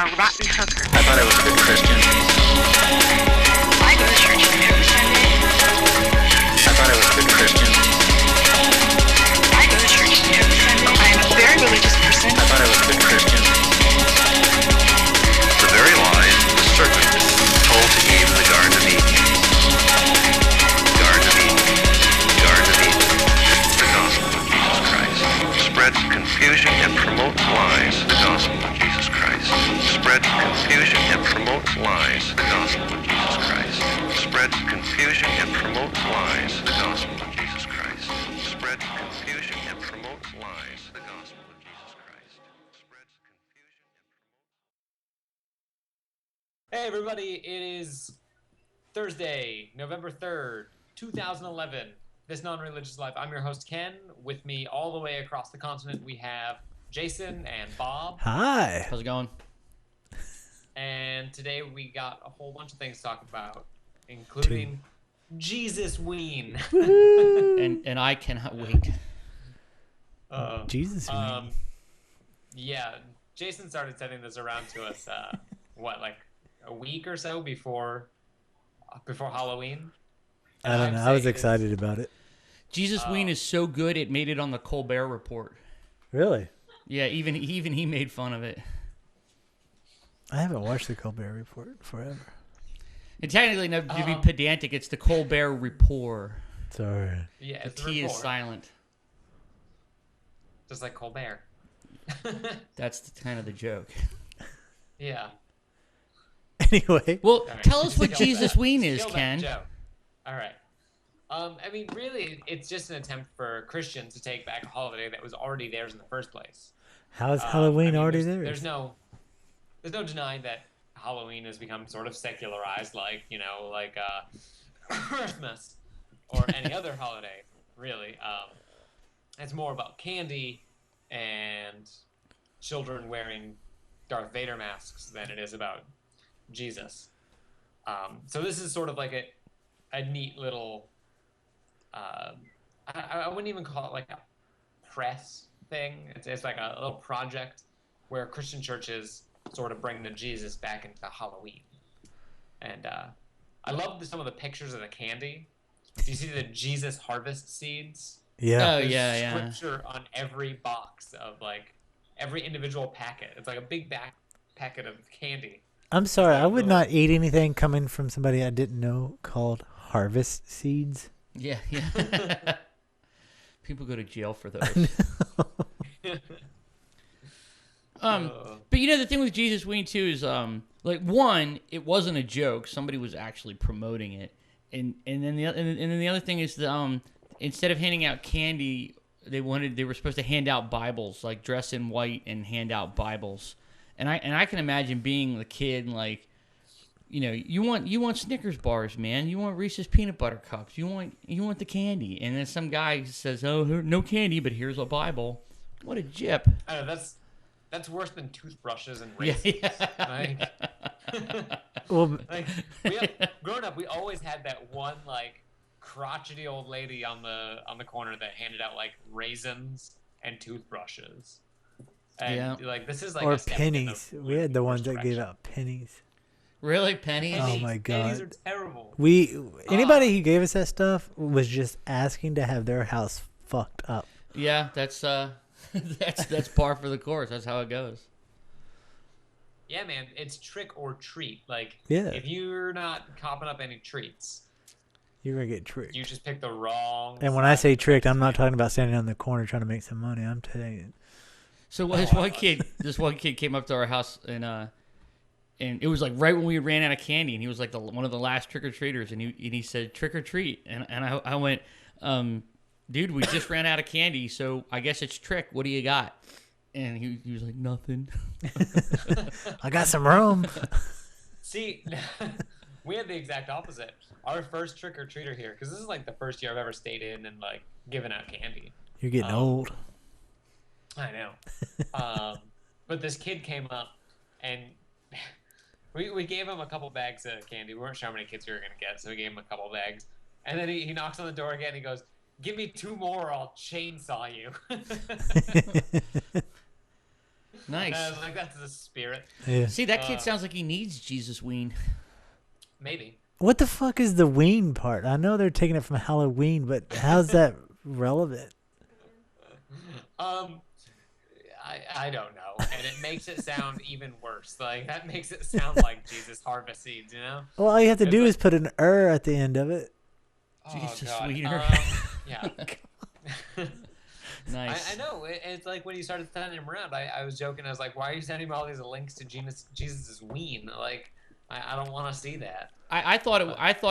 a rotten hooker. I thought I was a good Christian. I go to church every Sunday. I thought I was a good Christian. I go to church every Sunday. I am a very religious person. I thought I was a good Christian. The very lies the serpent told to Eve in the Garden of Eden. Garden of Eden. Garden of Eden. The gospel of Jesus Christ spreads confusion and promotes lies. The gospel of Jesus Christ spreads confusion and promotes lies. The gospel of Jesus Christ spreads confusion and promotes lies. The gospel of Jesus Christ spreads confusion and promotes lies. The gospel of Jesus Christ spreads confusion and promotes. Hey everybody, it is Thursday, November 3rd, 2011. This Non-Religious Life. I'm your host, Ken. With me all the way across the continent, we have Jason and Bob. Hi. How's it going? And today we got a whole bunch of things to talk about, including Jesusween. And I cannot wait. Jesus. Yeah, Jason started sending this around to us, like a week or so before Halloween. I don't know. I was excited about it. Jesusween is so good it made it on the Colbert Report. Really? Yeah, even he made fun of it. I haven't watched the Colbert Report forever. And technically, to be pedantic, it's the Colbert Report. Sorry. Yeah, The it's T report, is silent. just like Colbert. That's kind of the joke. Yeah. Anyway. Well, Right. tell us what Kill that- Jesusween is, kill that Ken. joke. All right. I mean, really, it's just an attempt for Christians to take back a holiday that was already theirs in the first place. How is Halloween I mean, already there's, there? There's no denying that Halloween has become sort of secularized, like Christmas or any other holiday. Really, it's more about candy and children wearing Darth Vader masks than it is about Jesus. So this is sort of like a neat little. I wouldn't even call it like a press thing. It's like a little project where Christian churches sort of bring the Jesus back into Halloween. And I love some of the pictures of the candy. Do you see the Jesus harvest seeds? Yeah. Oh, There's yeah. scripture on every box of like every individual packet. It's like a big packet of candy. I'm sorry. I would not eat anything coming from somebody I didn't know called harvest seeds. Yeah. People go to jail for those. But the thing with Jesusween too is one, it wasn't a joke. Somebody was actually promoting it, and then the other thing is instead of handing out candy, they were supposed to hand out Bibles, like dress in white and hand out Bibles, and I can imagine being the kid and like, you want Snickers bars, man. You want Reese's peanut butter cups. You want the candy, and then some guy says, "Oh, no candy, but here's a Bible." What a jip! I don't know, that's worse than toothbrushes and raisins. Yeah. Well, Growing up, we always had that one like crotchety old lady on the corner that handed out like raisins and toothbrushes. And like this is like or a step in pennies. We had the ones that gave out pennies. Really, pennies? Oh my God. Pennies are terrible. Anybody who gave us that stuff was just asking to have their house fucked up. Yeah, that's that's par for the course. That's how it goes. Yeah, man, it's trick or treat. Like, Yeah. if you're not copping up any treats, You're gonna get tricked. you just pick the wrong. And when I say tricked, I'm not talking about standing on the corner trying to make some money. I'm telling you. So this one kid came up to our house and it was like right when we ran out of candy, and he was like one of the last trick or treaters, and he said trick or treat, and I went, dude, we just ran out of candy, so I guess it's trick. What do you got? And he was like, nothing. I got some rum. See, we had the exact opposite. Our first trick or treater here, because this is like the first year I've ever stayed in and like given out candy. You're getting old. I know. But this kid came up and we gave him a couple bags of candy. We weren't sure how many kids we were going to get, so we gave him a couple bags. And then he knocks on the door again and he goes, "Give me 2 more or I'll chainsaw you." Nice. I was like, that's the spirit. Yeah. See, that kid sounds like he needs Jesusween. Maybe. What the fuck is the ween part? I know they're taking it from Halloween, but how's that relevant? I don't know, and it makes it sound even worse. Like that makes it sound like Jesus harvest seeds, you know? Well, all you have to It's do like- is put an at the end of it. Jesus God. Wiener. Yeah. Nice. I know. It's like when you started sending him around, I was joking. I was like, why are you sending me all these links to Jesus' ween? Like, I don't want to see that. I thought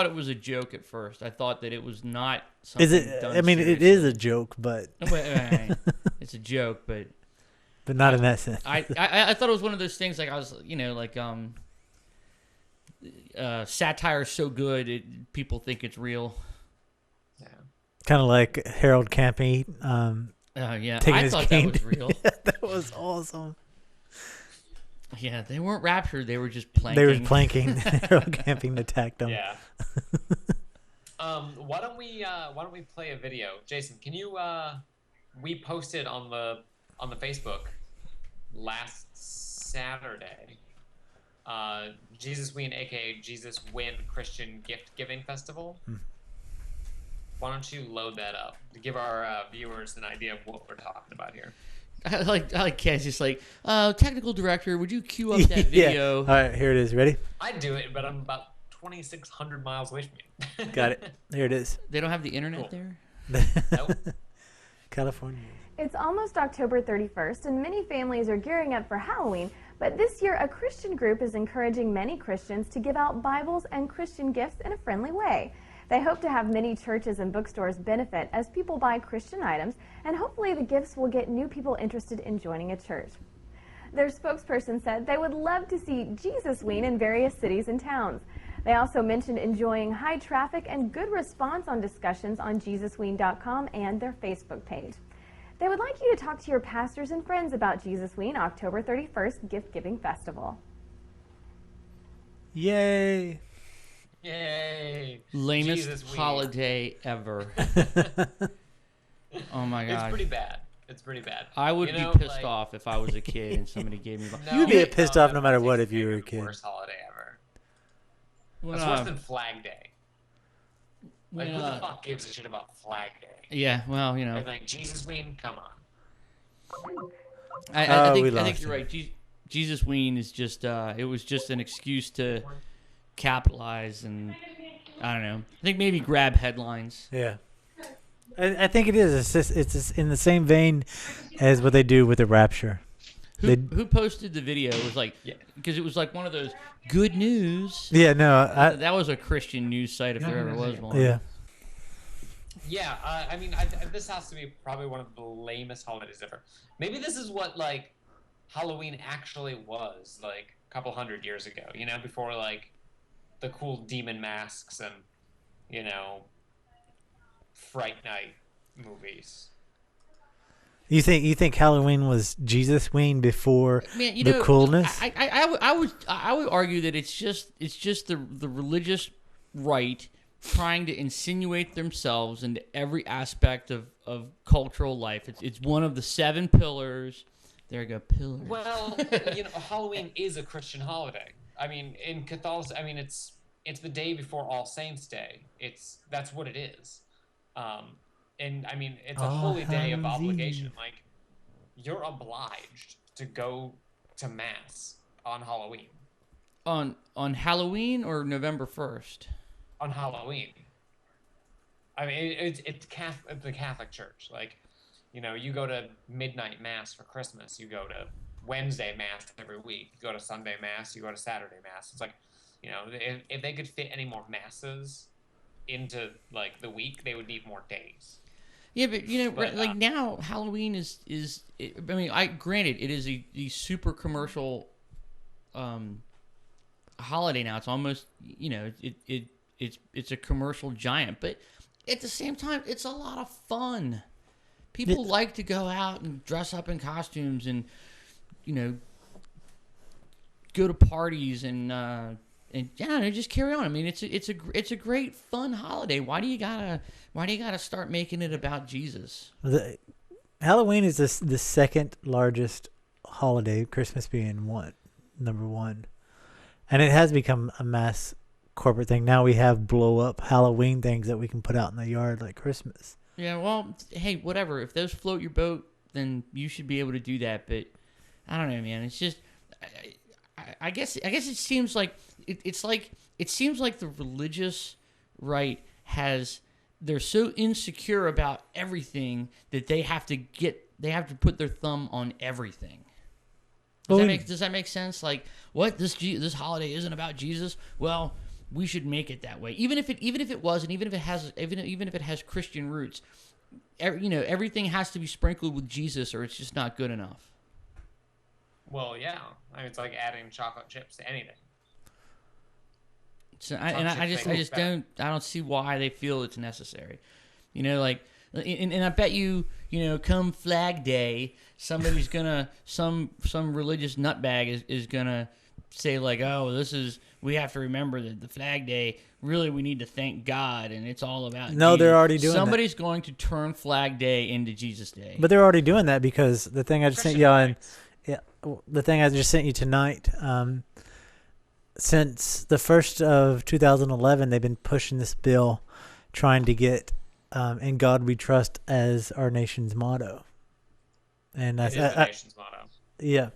it was a joke at first. I thought that it was not something Is it? done I mean, it seriously. is a joke, but Wait. It's a joke, but not in that sense. I thought it was one of those things like I was, like satire is so good people think it's real. Yeah. Kind of like Harold Campy. Yeah, taking I his thought cane. that was real. That was awesome. Yeah, they weren't raptured. They were just planking. They were planking. Harold Camping attacked them. Yeah. Why don't we play a video? Jason, can you we posted on the Facebook last Saturday. Jesusween, aka Jesuswin Christian Gift Giving Festival. Why don't you load that up to give our viewers an idea of what we're talking about here? I like Kaz just like, technical director, would you cue up that video? All right, here it is. Ready? I'd do it, but I'm about 2,600 miles away from you. Got it. Here it is. They don't have the internet Cool. there? Nope. California. It's almost October 31st, and many families are gearing up for Halloween. But this year, a Christian group is encouraging many Christians to give out Bibles and Christian gifts in a friendly way. They hope to have many churches and bookstores benefit as people buy Christian items, and hopefully the gifts will get new people interested in joining a church. Their spokesperson said they would love to see Jesusween in various cities and towns. They also mentioned enjoying high traffic and good response on discussions on Jesusween.com and their Facebook page. They would like you to talk to your pastors and friends about Jesusween October 31st Gift Giving Festival. Yay. Yay! Lamest Jesusween. holiday ever. Oh my It's god. pretty bad. It's pretty bad. I would You be know, pissed like- off if I was a kid and somebody gave me. You'd be pissed off no that matter Monty's what if you were a favorite kid. Worst holiday ever. When, That's worse than Flag Day. Like, when, who the fuck gives a shit about Flag Day? yeah, well, And like, Jesusween, come on. I we think lost you're him. right. Jesusween is just it was just an excuse to capitalize and I don't know. I think maybe grab headlines. Yeah. I think it is. It's just in the same vein as what they do with the Rapture. Who posted the video? It was like because it was like one of those good news. Yeah, no. That was a Christian news site if there ever was one. Yeah. Yeah, I mean, this has to be probably one of the lamest holidays ever. Maybe this is what, like, Halloween actually was, like, a couple hundred years ago, you know, before, like, the cool demon masks and, you know, Fright Night movies. You think Halloween was Jesusween before Man, you the know, coolness? I would argue that it's just the religious right trying to insinuate themselves into every aspect of cultural life. It's one of the 7 pillars. There you go, pillars. Well, you know, Halloween is a Christian holiday. I mean, in Catholicism, I mean, it's the day before All Saints' Day. That's what it is. And I mean, it's a holy day of Hallows obligation. Eve. Like, you're obliged to go to mass on Halloween. On Halloween or November 1st? On Halloween. I mean, it's the Catholic Church. Like, you know, you go to midnight mass for Christmas. You go to Wednesday mass every week. You go to Sunday mass. You go to Saturday mass. It's like, you know, if they could fit any more masses into, like, the week, they would need more days. Yeah, but you know, But, like now Halloween is I mean, granted it is a super commercial holiday now. It's almost, you know, it's a commercial giant, but at the same time, it's a lot of fun. People like to go out and dress up in costumes and, you know, go to parties and yeah, just carry on. I mean, it's a great fun holiday. Why do you gotta start making it about Jesus? Halloween is the second largest holiday, Christmas being number one. And it has become a mass corporate thing. Now we have blow up Halloween things that we can put out in the yard like Christmas. Yeah, well, hey, whatever. If those float your boat, then you should be able to do that. But I don't know, man. It's just, I guess it seems like it seems like the religious right they're so insecure about everything that they have to put their thumb on everything. Does that make sense? Like, what, this holiday isn't about Jesus? Well, we should make it that way. Even if it was, and even if it has Christian roots, everything has to be sprinkled with Jesus, or it's just not good enough. Well, yeah. I mean, it's like adding chocolate chips to anything. So I don't see why they feel it's necessary. Like, and I bet you, come Flag Day, somebody's some religious nutbag is gonna say like, oh, we have to remember that the Flag Day, really we need to thank God, and it's all about No, Jesus. they're already doing Somebody's going to turn Flag Day into Jesus Day. But they're already doing that because the thing I just sent you on, the thing I just sent you tonight, since the 1st of 2011, they've been pushing this bill trying to get "In God We Trust" as our nation's motto. And It is the nation's motto. Yeah.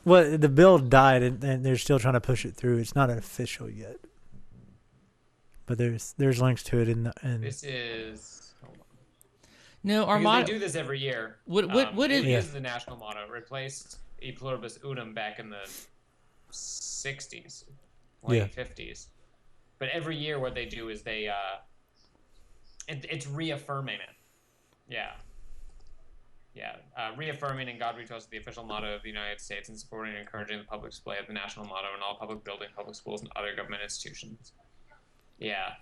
Well, the bill died, and they're still trying to push it through. It's not official yet, but there's links to it in. This is. Hold on. No, our because motto. they do this every year. What is? It is the national motto. It replaced "E pluribus unum" back in the 60s, late 50s. But every year, what they do is they it's reaffirming it. Yeah. Yeah, reaffirming "In God We Trust" the official motto of the United States, and supporting and encouraging the public display of the national motto in all public buildings, public schools, and other government institutions. Yeah.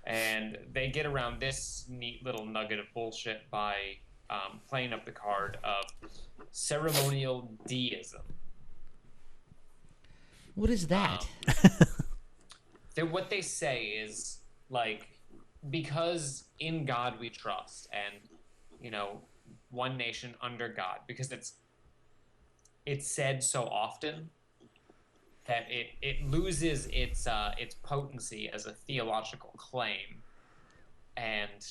And they get around this neat little nugget of bullshit by playing up the card of ceremonial deism. What is that? What they say is, like, because in God we trust, and, one nation under God, because it's said so often that it loses its potency as a theological claim, and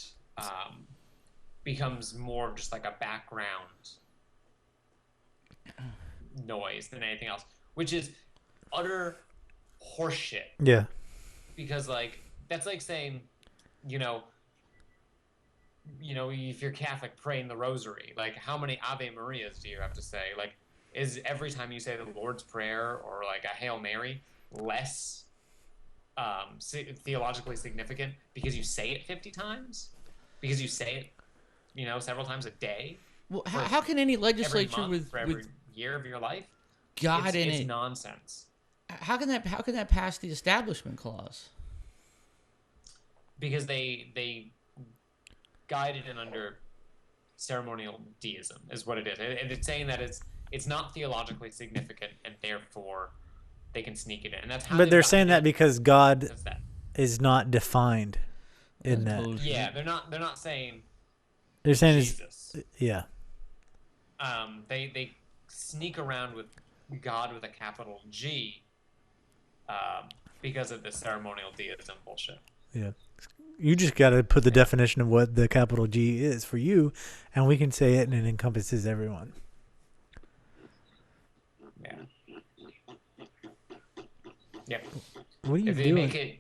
becomes more just like a background noise than anything else, which is utter horseshit. Yeah. Because that's like saying, if you're Catholic, praying the rosary, like, how many Ave Marias do you have to say? Like, is every time you say the Lord's Prayer or like a Hail Mary less theologically significant because you say it 50 times? Because you say it, several times a day? Well, how can any legislature for every year of your life? God in it's it? Nonsense. How can that pass the Establishment Clause? Because they guided it under ceremonial deism is what it is, and it's saying that it's not theologically significant, and therefore they can sneak it in. And that's how. But they're saying that because God is not defined in that. Yeah, they're not saying. They're saying Jesus. Yeah. They sneak around with God with a capital G, because of the ceremonial deism bullshit. Yeah. You just got to put the definition of what the capital G is for you, and we can say it, and it encompasses everyone. Yeah. Yep. What are you If they doing? make it...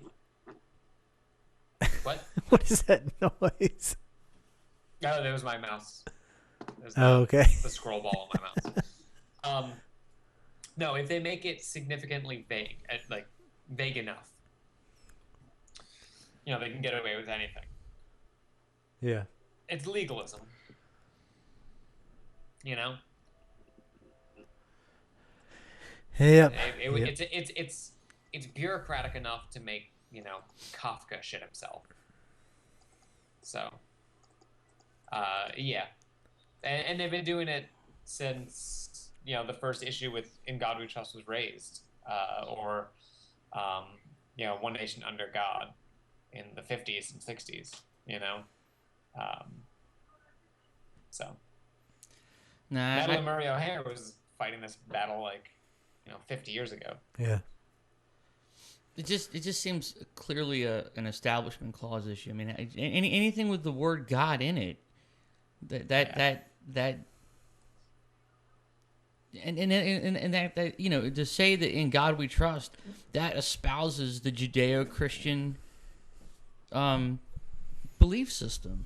What? What is that noise? Oh, that was my mouse. Okay. The scroll ball on my mouse. No, if they make it significantly vague, like vague enough, they can get away with anything. Yeah. It's legalism. Yep. It's bureaucratic enough to make Kafka shit himself. So, yeah, and they've been doing it since the first issue with "In God We Trust" was raised, or "One Nation Under God" in the 50s and 60s. So. Nah, Madeline Murray O'Hare was fighting this battle like, 50 years ago. Yeah. it just seems clearly an establishment clause issue. I mean, anything with the word God in it, that to say that in God we trust, that espouses the Judeo-Christian belief system.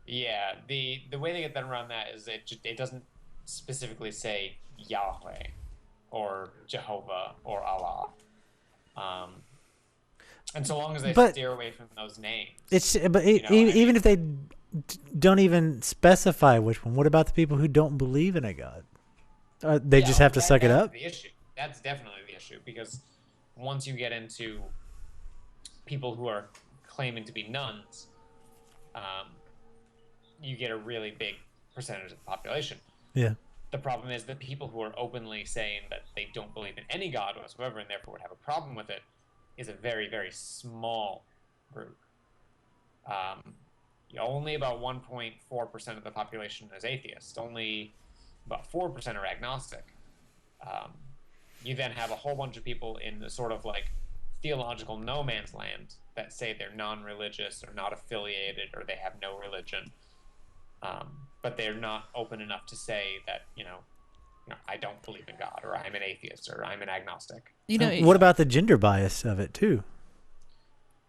Yeah, the way they get that around that is it doesn't specifically say Yahweh or Jehovah or Allah. And so long as they steer away from those names, even if they don't even specify which one, what about the people who don't believe in a God? They just have to suck it up? The issue. That's definitely the issue, because once you get into people who are claiming to be nuns, you get a really big percentage of the population. Yeah. The problem is that people who are openly saying that they don't believe in any God whatsoever and therefore would have a problem with it is a very, very small group. Only about 1.4% of the population is atheist. Only about 4% are agnostic. You then have a whole bunch of people in the sort of like theological no man's land that say they're non-religious or not affiliated or they have no religion. But they're not open enough to say that, I don't believe in God, or I'm an atheist, or I'm an agnostic. What about the gender bias of it too?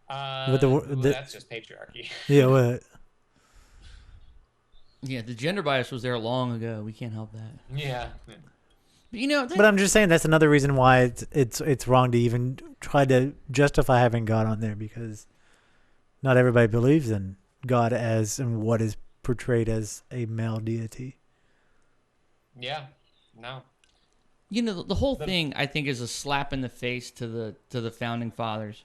That's just patriarchy. Yeah, what? Yeah, the gender bias was there long ago. We can't help that. Yeah. But I'm just saying that's another reason why it's wrong to even try to justify having God on there, because not everybody believes in God as and what is portrayed as a male deity. Yeah. No. The whole thing, I think, is a slap in the face to the founding fathers.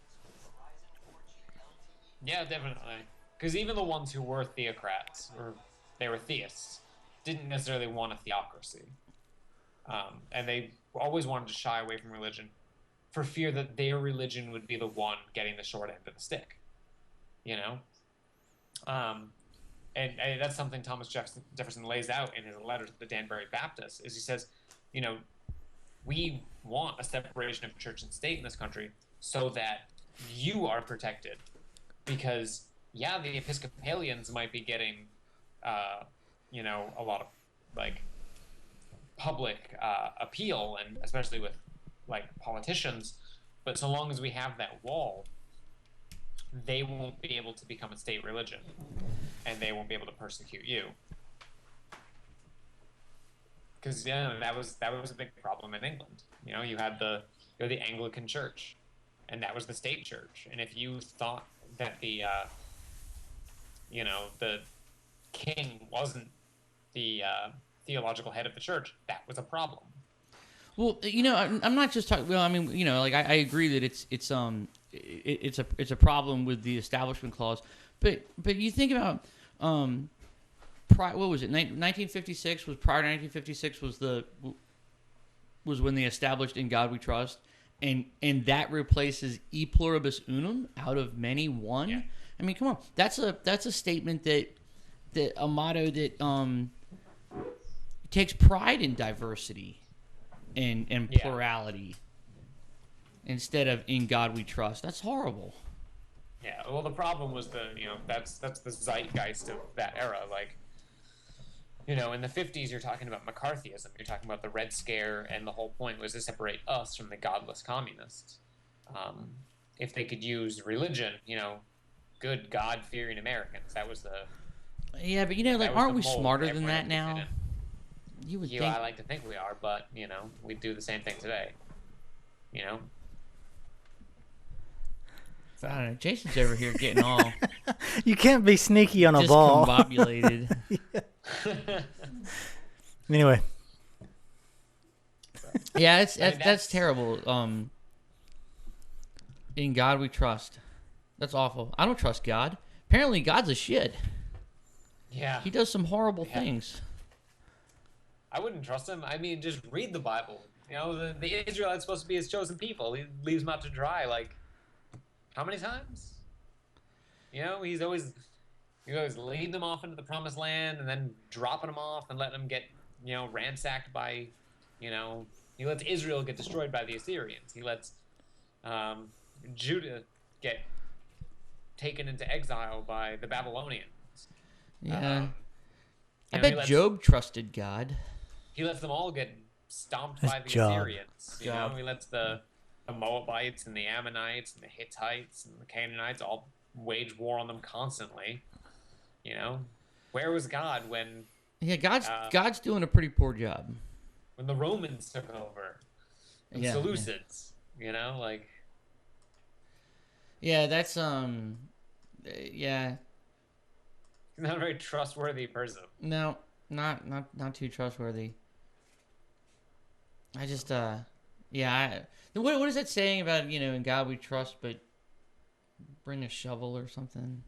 Yeah, definitely. Because even the ones who were theocrats, or they were theists, didn't necessarily want a theocracy. And they always wanted to shy away from religion for fear that their religion would be the one getting the short end of the stick. And that's something Thomas Jefferson lays out in his letter to the Danbury Baptists, is he says, we want a separation of church and state in this country so that you are protected. Because, the Episcopalians might be getting, a lot of, like, public appeal, and especially with, like, politicians. But so long as we have that wall, they won't be able to become a state religion, and they won't be able to persecute you. Because that was a big problem in England. You had the Anglican Church, and that was the state church. And if you thought that the king wasn't the theological head of the church, that was a problem. Well, I'm not just talking. Well, I mean, like I agree that it's a problem with the establishment clause, but you think about what was it? 1956 was prior to 1956 was when they established "In God We Trust," and that replaces "E pluribus unum," out of many one. Yeah. I mean, come on, that's a statement that a motto that takes pride in diversity and plurality instead of "In God We Trust." That's horrible. Yeah, well, the problem was that's the zeitgeist of that era. Like, in the 50s, you're talking about McCarthyism. You're talking about the Red Scare, and the whole point was to separate us from the godless communists. If they could use religion, good God-fearing Americans, that was the... Yeah, but aren't we smarter than that now? You would think... I like to think we are, but, we do the same thing today. I don't know. Jason's over here getting all... You can't be sneaky on a ball. Discombobulated. Anyway. Yeah, that's terrible. In God we trust. That's awful. I don't trust God. Apparently God's a shit. Yeah. He does some horrible things. I wouldn't trust him. I mean, just read the Bible. The Israelites supposed to be his chosen people. He leaves them out to dry, like, how many times? He's always He goes leading them off into the promised land and then dropping them off and letting them get, ransacked by, he lets Israel get destroyed by the Assyrians. He lets Judah get taken into exile by the Babylonians. Yeah. I bet Job trusted God. He lets them all get stomped by the Assyrians. He lets the Moabites and the Ammonites and the Hittites and the Canaanites all wage war on them constantly. Where was God when? Yeah, God's doing a pretty poor job. When the Romans took over, the Seleucids, Yeah, that's yeah. He's not a very trustworthy person. No, not too trustworthy. I just what is that saying about, in God we trust, but bring a shovel or something?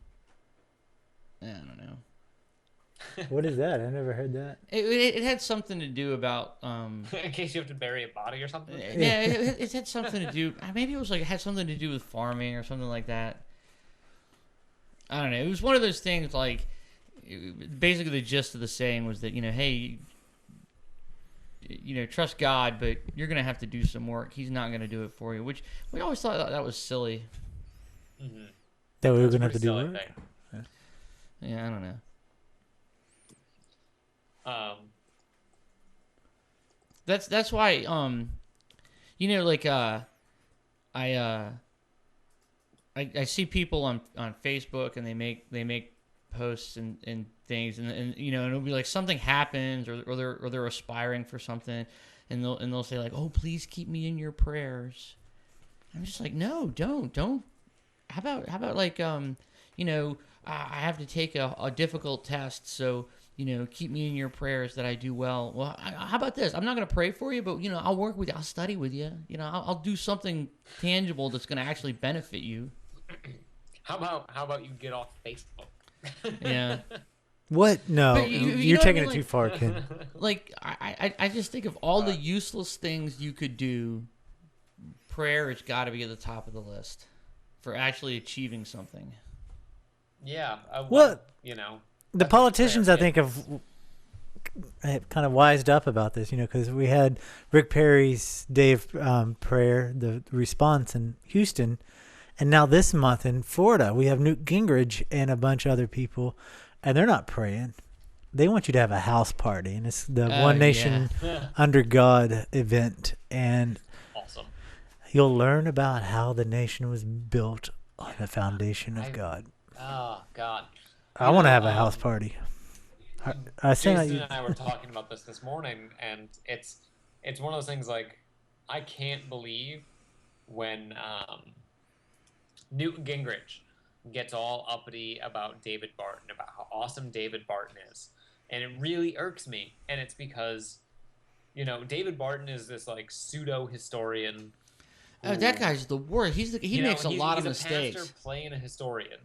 I don't know. What is that? I never heard that. It had something to do about in case you have to bury a body or something. Yeah, it had something to do. Maybe it was it had something to do with farming or something like that. I don't know. It was one of those things basically the gist of the saying was that hey, trust God, but you're gonna have to do some work. He's not gonna do it for you. Which we always thought that was silly. Mm-hmm. That we were gonna have to do work. Yeah, I don't know. That's why I see people on Facebook and they make posts and things and it'll be like something happens or they're aspiring for something and they'll say oh, please keep me in your prayers. I'm just like, no, don't. How about I have to take a difficult test, so keep me in your prayers that I do well. Well, how about this? I'm not going to pray for you, but I'll work with you. I'll study with you. I'll do something tangible that's going to actually benefit you. How about you get off Facebook? Yeah. What? No, you're taking it too far, Ken. I just think of all the useless things you could do. Prayer has got to be at the top of the list for actually achieving something. Yeah. The politicians, I think, have kind of wised up about this, because we had Rick Perry's Day of Prayer, the response in Houston, and now this month in Florida, we have Newt Gingrich and a bunch of other people, and they're not praying. They want you to have a house party, and it's the One Nation Under God event, and awesome. You'll learn about how the nation was built on the foundation of God. Oh, God. I want to have a house party. Jason and I were talking about this morning, and it's one of those things I can't believe when Newt Gingrich gets all uppity about David Barton, about how awesome David Barton is. And it really irks me. And it's because, David Barton is this pseudo-historian. Oh, that guy's the worst. He makes a lot of mistakes. He's a pastor playing a historian.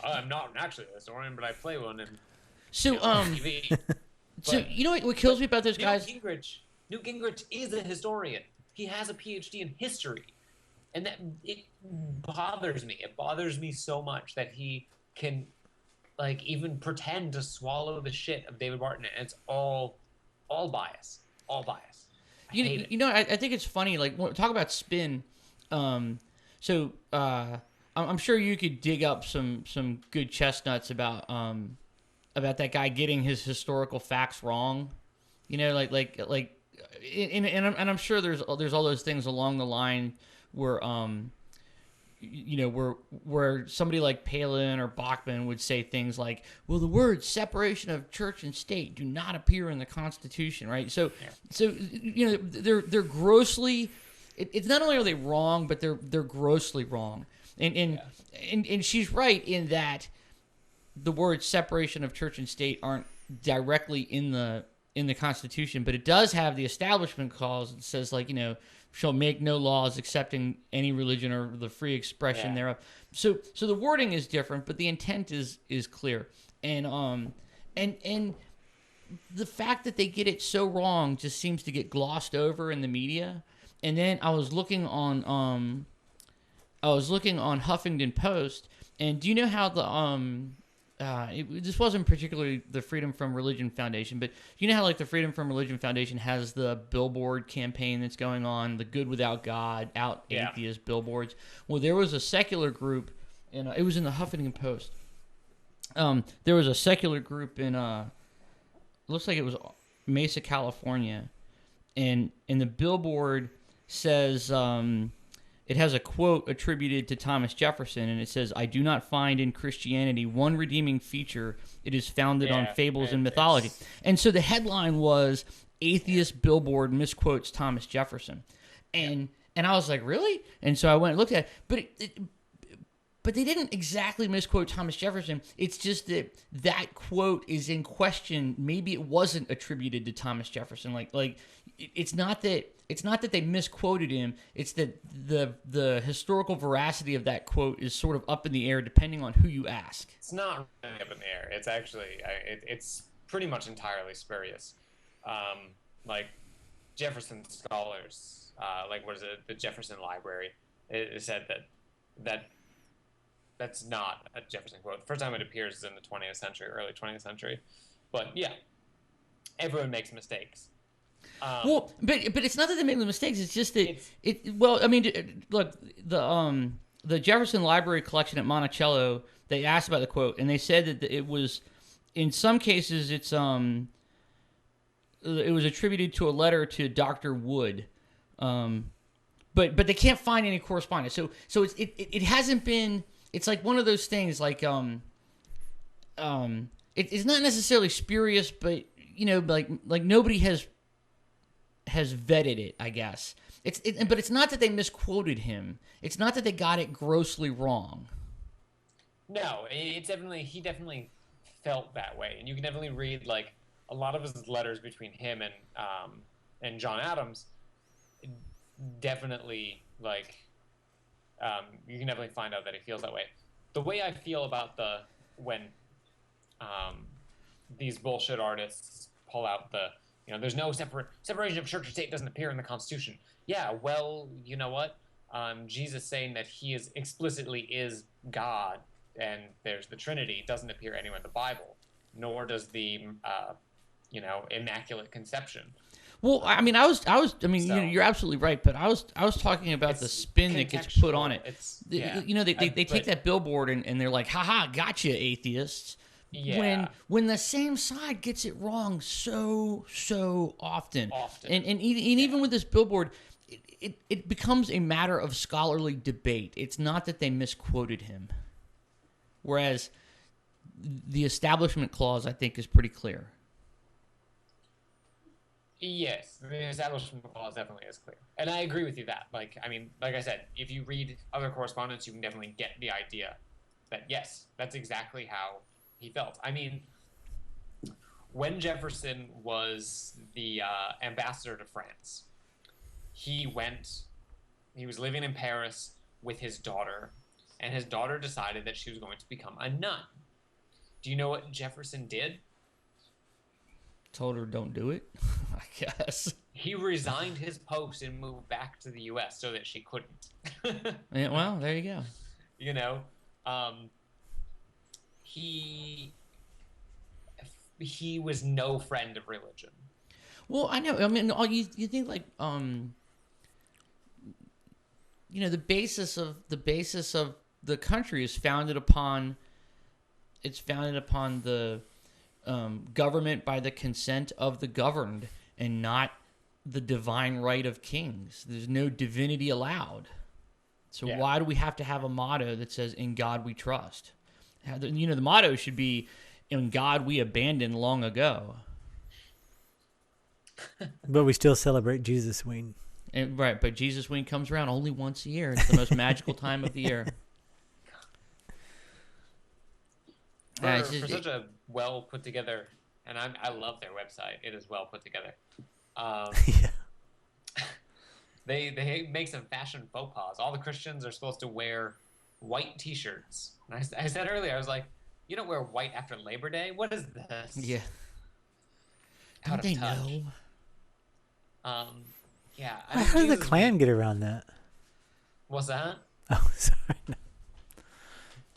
I'm not actually a historian, but I play one in TV. So what kills me about those guys? Newt Gingrich is a historian. He has a PhD in history, and that it bothers me. It bothers me so much that he can even pretend to swallow the shit of David Barton, and it's all bias, all bias. I think it's funny. Talk about spin. I'm sure you could dig up some good chestnuts about that guy getting his historical facts wrong. And I'm sure there's all those things along the line where where somebody like Palin or Bachman would say things like, well, the words separation of church and state do not appear in the Constitution, right? So they're grossly. It's not only are they wrong, but they're grossly wrong. And she's right in that the words separation of church and state aren't directly in the Constitution, but it does have the Establishment Clause that says shall make no laws accepting any religion or the free expression thereof. So the wording is different, but the intent is clear. And the fact that they get it so wrong just seems to get glossed over in the media. And then I was looking on Huffington Post, and do you know how this wasn't particularly the Freedom from Religion Foundation, but you know how like the Freedom from Religion Foundation has the billboard campaign that's going on, the Good Without God, out atheist billboards. Well, there was a secular group, and it was in the Huffington Post. There was a secular group in, looks like it was Mesa, California, and the billboard says, it has a quote attributed to Thomas Jefferson, and it says, "I do not find in Christianity one redeeming feature. It is founded on fables and mythology." And so the headline was, "Atheist Billboard Misquotes Thomas Jefferson." And I was like, really? And so I went and looked at it. But they didn't exactly misquote Thomas Jefferson. It's just that quote is in question. Maybe it wasn't attributed to Thomas Jefferson. Like it's not that they misquoted him. It's that the historical veracity of that quote is sort of up in the air depending on who you ask. It's not really up in the air. It's actually it's pretty much entirely spurious. Like Jefferson scholars, like what is it, the Jefferson Library, it said that that's not a Jefferson quote. The first time it appears is in the 20th century, early 20th century. But yeah, everyone makes mistakes. Well, but it's not that they make the mistakes. It's just that well, I mean, look, the Jefferson Library collection at Monticello, they asked about the quote, and they said that it was, in some cases, it was attributed to a letter to Dr. Wood, but they can't find any correspondence. So it hasn't been. It's like one of those things, like it's not necessarily spurious, but you know, like nobody has vetted it, I guess. But it's not that they misquoted him. It's not that they got it grossly wrong. No, it's definitely, he definitely felt that way, and you can definitely read like a lot of his letters between him and John Adams. Definitely, like, you can definitely find out that he feels that way. The way I feel about when these bullshit artists pull out there's no separation of church and state doesn't appear in the Constitution. Yeah, well, you know what? Jesus saying that he explicitly is God and there's the Trinity doesn't appear anywhere in the Bible, nor does the Immaculate Conception. Well, I mean, you're absolutely right, but I was talking about the spin that gets put on it. They take that billboard and they're like, "Haha, gotcha, atheists." Yeah. When the same side gets it wrong so often. And even with this billboard, it becomes a matter of scholarly debate. It's not that they misquoted him. Whereas the Establishment Clause, I think, is pretty clear. Yes, the Establishment Clause definitely is clear. And I agree with you that. Like I said, if you read other correspondence, you can definitely get the idea that, yes, that's exactly how he felt. I mean, when Jefferson was the ambassador to France, he was living in Paris with his daughter, and his daughter decided that she was going to become a nun. Do you know what Jefferson did? Told her don't do it, I guess. He resigned his post and moved back to the U.S. so that she couldn't. Yeah, well, there you go. You know, he was no friend of religion. Well, I know. I mean, you think like the basis of the country is founded upon the government by the consent of the governed and not the divine right of kings. There's no divinity allowed. So why do we have to have a motto that says "In God We Trust"? The motto should be "In God We Abandoned Long Ago." But we still celebrate Jesusween. Right, but Jesusween comes around only once a year. It's the most magical time of the year. For such a well put together, and I love their website. It is well put together. Yeah. They make some fashion faux pas. All the Christians are supposed to wear white T-shirts. And I said earlier, I was like, you don't wear white after Labor Day? What is this? Yeah. Don't they know? Yeah. How did the Klan get around that? What's that? Oh, sorry. No.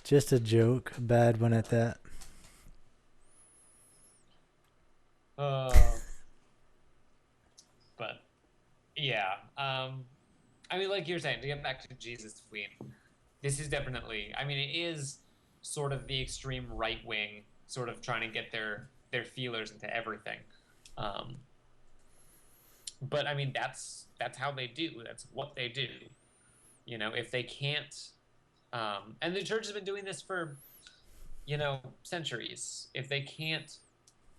Just a joke. A bad one at that. I mean, like you're saying, to get back to Jesusween, this is definitely, I mean, it is sort of the extreme right wing, sort of trying to get their feelers into everything. But I mean, that's how they do. That's what they do. You know, if they can't, and the church has been doing this for, you know, centuries. If they can't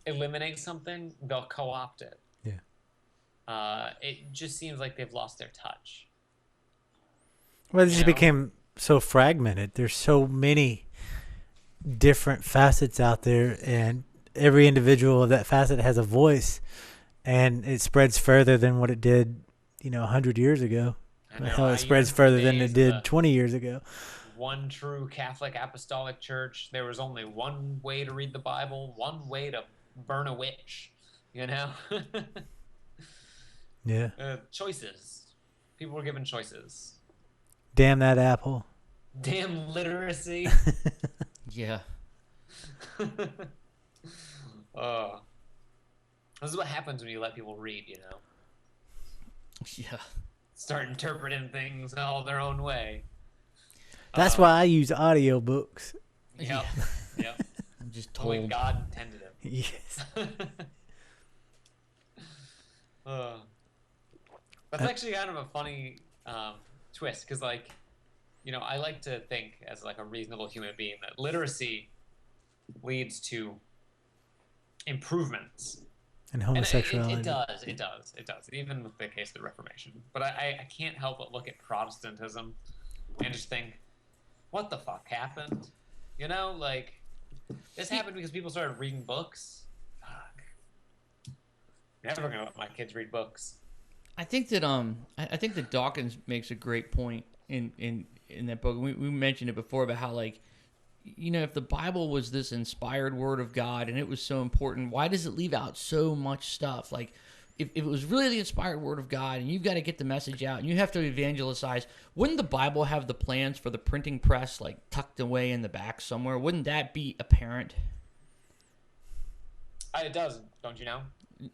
eliminate something, they'll co-opt it. Yeah. It just seems like they've lost their touch. Well, it just became so fragmented. There's so many different facets out there, and every individual of that facet has a voice, and it spreads further than what it did, you know, 100 years ago. Hell, it spreads further than it did 20 years ago. One true Catholic Apostolic Church. There was only one way to read the Bible, one way to burn a witch, you know? Yeah. Choices. People were given choices. Damn that apple. Damn literacy. Yeah. This is what happens when you let people read, you know? Yeah. Start interpreting things all their own way. That's why I use audiobooks. Yep. Yep. I'm just The way told. God intended it. Yes. That's actually kind of a funny twist, because, like, you know, I like to think as, like, a reasonable human being that literacy leads to improvements. And homosexuality. It does. Even with the case of the Reformation. But I can't help but look at Protestantism and just think, what the fuck happened? You know, like, this happened because people started reading books. Fuck. Never gonna let my kids read books. I think that I think that Dawkins makes a great point in that book. We mentioned it before about how, like, you know, if the Bible was this inspired word of God and it was so important, why does it leave out so much stuff? Like, if it was really the inspired word of God and you've got to get the message out and you have to evangelize, wouldn't the Bible have the plans for the printing press, like, tucked away in the back somewhere? Wouldn't that be apparent? It does, don't you know?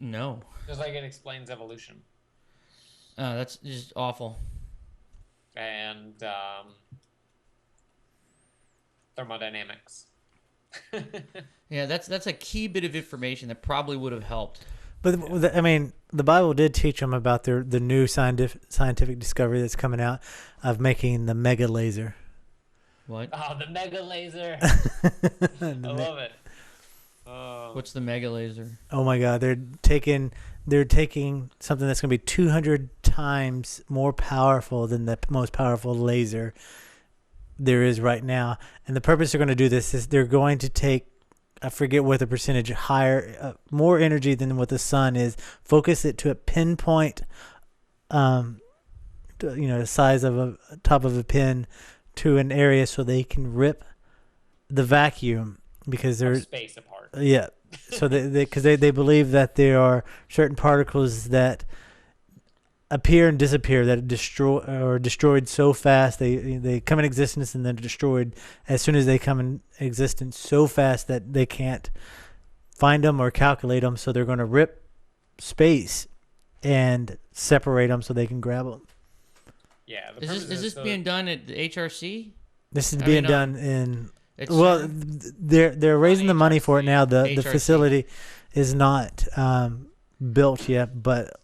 No. Just like it explains evolution. That's just awful. And thermodynamics. Yeah, that's a key bit of information that probably would have helped. But I mean, the Bible did teach them about the new scientific discovery that's coming out of making the mega laser. What? Oh, the mega laser! I love it. What's the mega laser? Oh my God, they're taking something that's going to be 200 times more powerful than the most powerful laser there is right now. And the purpose they're going to do this is they're going to take, I forget what the percentage, higher, more energy than what the sun is, focus it to a pinpoint, the size of a top of a pin to an area so they can rip the vacuum because they're space apart. Yeah. So they believe that there are certain particles that appear and disappear, that destroyed so fast they come in existence and then destroyed as soon as they come in existence, so fast that they can't find them or calculate them. So they're going to rip space and separate them so they can grab them. Yeah. Is this being done at the HRC? This is being done in. It's Well, they're raising the money for it now. The facility is not built yet, but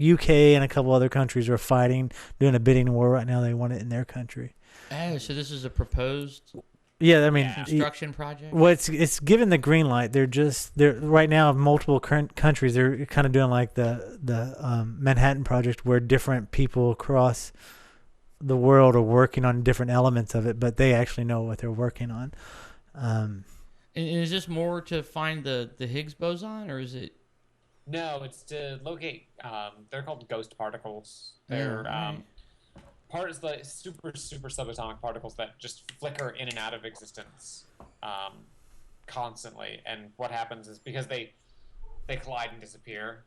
UK and a couple other countries are fighting, doing a bidding war right now. They want it in their country. Oh, so this is a proposed Yeah, I mean, construction project? Well, it's given the green light. They're right now, multiple current countries. They're kind of doing like the Manhattan Project, where different people across the world are working on different elements of it, but they actually know what they're working on. And is this more to find the Higgs boson, or is it? No, it's to locate. They're called ghost particles. They're parts like super subatomic particles that just flicker in and out of existence constantly. And what happens is because they collide and disappear,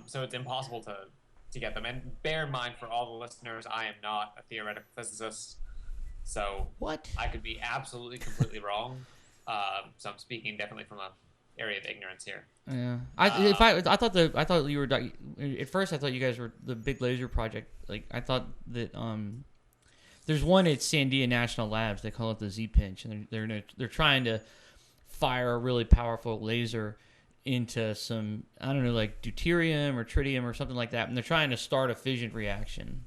so it's impossible to get them. And bear in mind, for all the listeners, I am not a theoretical physicist, so what? I could be absolutely completely wrong. So I'm speaking definitely from a area of ignorance here. Yeah, I thought you were at first. I thought you guys were the big laser project. Like I thought that there's one at Sandia National Labs. They call it the Z Pinch, and they're trying to fire a really powerful laser into some, I don't know, like deuterium or tritium or something like that, and they're trying to start a fission reaction.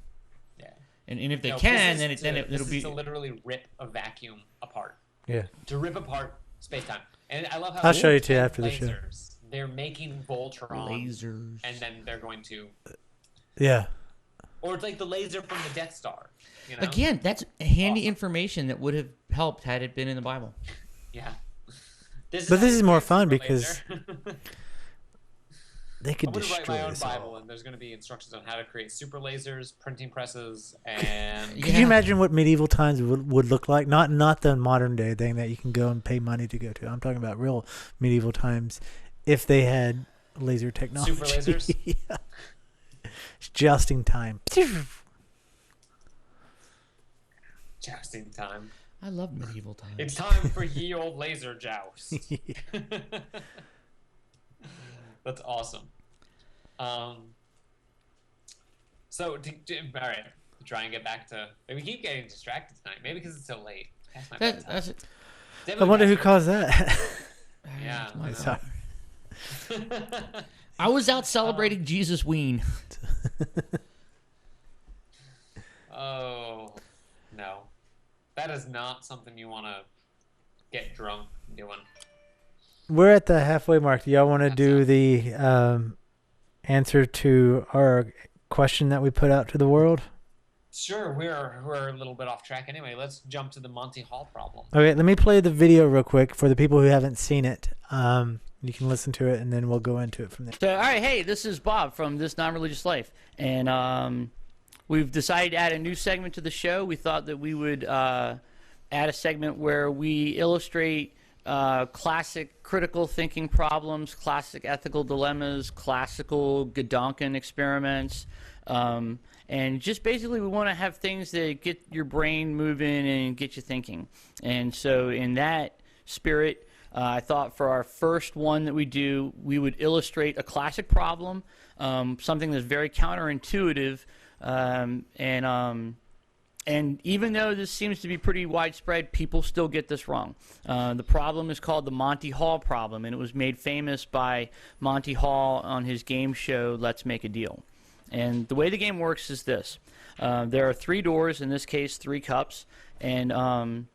Yeah, and if they can, then it'll be to literally rip a vacuum apart. Yeah, to rip apart space-time. And I love how I'll show you too after the show. They're making Voltron lasers, and then they're going to or it's like the laser from the Death Star. You know? Again, that's handy information that would have helped had it been in the Bible. Yeah. This is more fun because they could destroy write my own us Bible, all. and there's going to be instructions on how to create super lasers, printing presses, and Could you imagine what medieval times would look like? Not the modern day thing that you can go and pay money to go to. I'm talking about real medieval times. If they had laser technology, super lasers, yeah. Jousting time. Jousting time. I love medieval times. It's time for ye old laser joust. That's awesome. So, all right, try and get back to. We keep getting distracted tonight. Maybe because it's so late. That's it. I wonder who caused that. Yeah. Sorry. I was out celebrating Jesusween. Oh, no. That is not something you want to get drunk doing. We're at the halfway mark. Do y'all want to do the answer to our question that we put out to the world? Sure, we're a little bit off track anyway. Let's jump to the Monty Hall problem. Okay, let me play the video real quick for the people who haven't seen it. You can listen to it, and then we'll go into it from there. So, all right, hey, this is Bob from This Non-Religious Life, and we've decided to add a new segment to the show. We thought that we would add a segment where we illustrate classic critical thinking problems, classic ethical dilemmas, classical Gedanken experiments, and just basically we want to have things that get your brain moving and get you thinking. And so in that spirit, I thought for our first one that we do, we would illustrate a classic problem, something that's very counterintuitive, and even though this seems to be pretty widespread, people still get this wrong. The problem is called the Monty Hall problem, and it was made famous by Monty Hall on his game show, Let's Make a Deal. And the way the game works is this. There are 3 doors, in this case 3 cups, and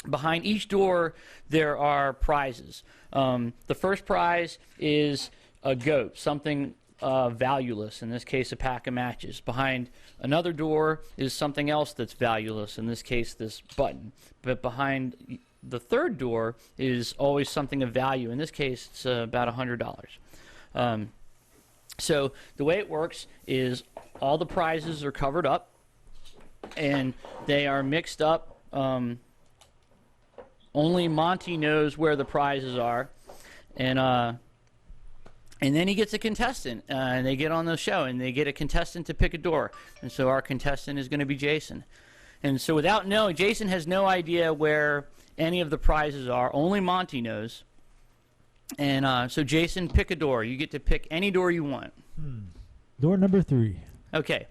behind each door there are prizes. The first prize is a goat, something valueless, in this case a pack of matches. Behind another door is something else that's valueless, in this case this button. But behind the third door is always something of value, in this case it's about $100. So the way it works is all the prizes are covered up and they are mixed up. Only Monty knows where the prizes are, and then he gets a contestant, and they get on the show, and they get a contestant to pick a door. And so our contestant is going to be Jason. And so without knowing, Jason has no idea where any of the prizes are. Only Monty knows. And so Jason, pick a door. You get to pick any door you want. Door number 3. Okay.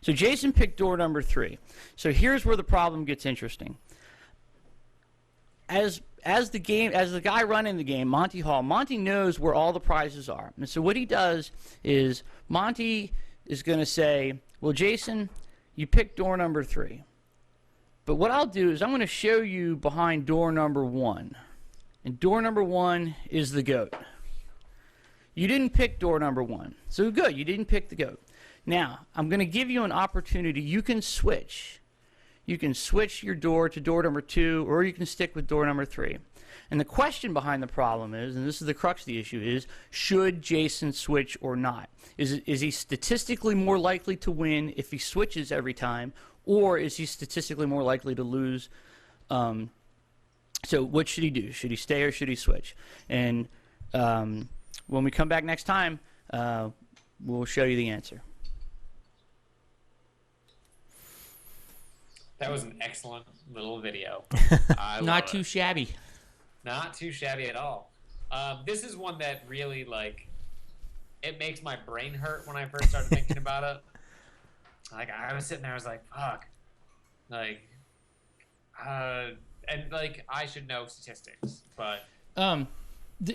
So Jason picked door number 3. So here's where the problem gets interesting. As the guy running the game, Monty Hall, Monty knows where all the prizes are. And so what he does is Monty is going to say, well, Jason, you picked door number 3. But what I'll do is I'm going to show you behind door number 1. And door number 1 is the goat. You didn't pick door number 1. So good, you didn't pick the goat. Now, I'm going to give you an opportunity. You can switch. You can switch your door to door number 2, or you can stick with door number 3. And the question behind the problem is, and this is the crux of the issue, is should Jason switch or not? Is he statistically more likely to win if he switches every time, or is he statistically more likely to lose? So what should he do? Should he stay or should he switch? And when we come back next time, we'll show you the answer. That was an excellent little video. Not too shabby. Not too shabby at all. This is one that really, like, it makes my brain hurt when I first started thinking about it. Like, I was sitting there, I was like, fuck. Like, and, like, I should know statistics, but...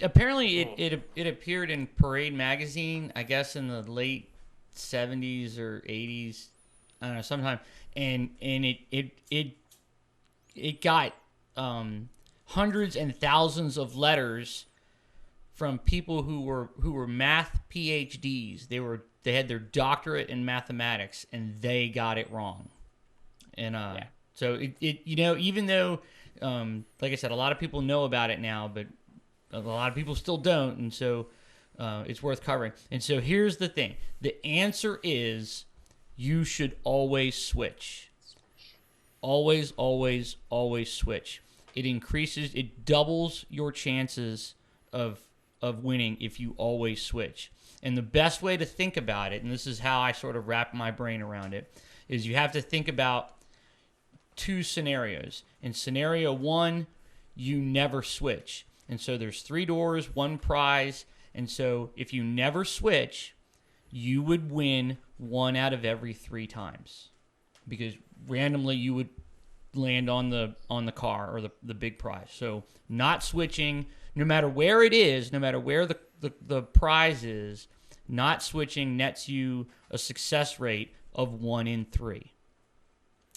Apparently it appeared in Parade magazine, I guess in the late 70s or 80s, I don't know, sometime, and it got hundreds and thousands of letters from people who were math PhDs. They had their doctorate in mathematics and they got it wrong. And so it even though like I said, a lot of people know about it now, but a lot of people still don't, and so it's worth covering. And so here's the thing. The answer is you should always switch. Always, always, always switch. It doubles your chances of winning if you always switch. And the best way to think about it, and this is how I sort of wrap my brain around it, is you have to think about two scenarios. In scenario one, you never switch. And so there's 3 doors, 1 prize. And so if you never switch, you would win 1 out of every 3 times. Because randomly you would land on the car or the big prize. So not switching, no matter where it is, no matter where the prize is, not switching nets you a success rate of 1 in 3.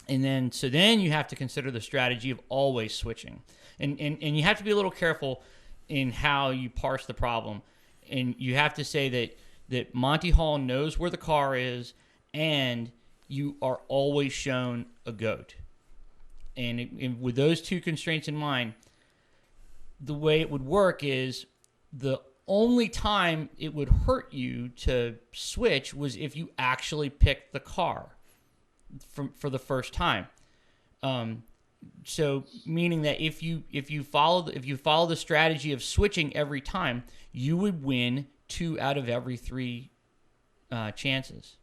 And then you have to consider the strategy of always switching. And you have to be a little careful in how you parse the problem. And you have to say that Monty Hall knows where the car is, and you are always shown a goat. And with those two constraints in mind, the way it would work is the only time it would hurt you to switch was if you actually picked the car for the first time. So meaning that if you follow the strategy of switching every time, you would win 2 out of every 3 chances.